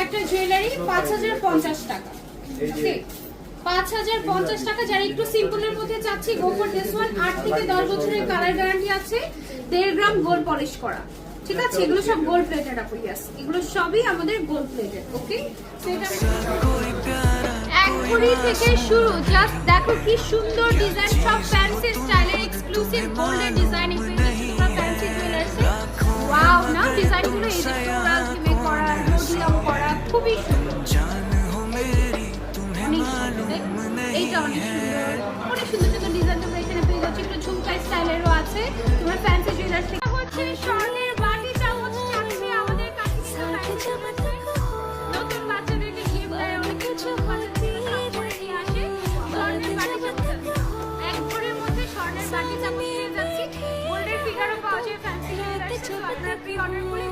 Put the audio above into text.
একটা জুয়েলারি 5050 টাকা। ওকে 5050 টাকা। যারা একটু সিম্পলের মধ্যে চাচ্ছি গো ফর দিস ওয়ান। 8 থেকে 10 বছরের কালার গ্যারান্টি আছে, 1.5 গ্রাম গোল্ড পলিশ করা। ঠিক আছে, এগুলো সব গোল্ড প্লেটেড আপু। ইয়েস, এগুলো সবই আমাদের গোল্ড প্লেটেড। ওকে, সেটা এক ভরি থেকে শুরু। জাস্ট দেখো কি সুন্দর ডিজাইন, সব ফ্যান্সি স্টাইলের এক্সক্লুসিভ গোল্ডের ডিজাইন। তোমরা ফ্যান্সি জুয়েলার্সে ওয়াও না, ডিজাইনগুলো এই যে ফ্লোরাল থিমে করা, রোডিয়াম করা, খুবই সুন্দর। এইটা অনেক সুন্দর, অনেক সুন্দর সুন্দর ডিজাইন তোমরা এখানে পেয়ে যাচ্ছ। একটু ঝুমকা স্টাইলেরও আছে। তোমরা ফ্যান্সি জুয়েলার্স থেকে হচ্ছে স্বর্ণের বাটি চামচ চাচ্ছে আমাদের কাছে। নতুন বাচ্চাদেরকে গিফট দেয়, অনেক কিছু নিয়ে আসে। স্বর্ণের বাটি চামচ এক ভরির মধ্যে স্বর্ণের বাটি চামচ পেয়ে যাচ্ছি। গোল্ডের ফিগারও পাওয়া যায় ফ্যান্সি জুয়েলার্সে। আপনারা প্রি অর্ডার করে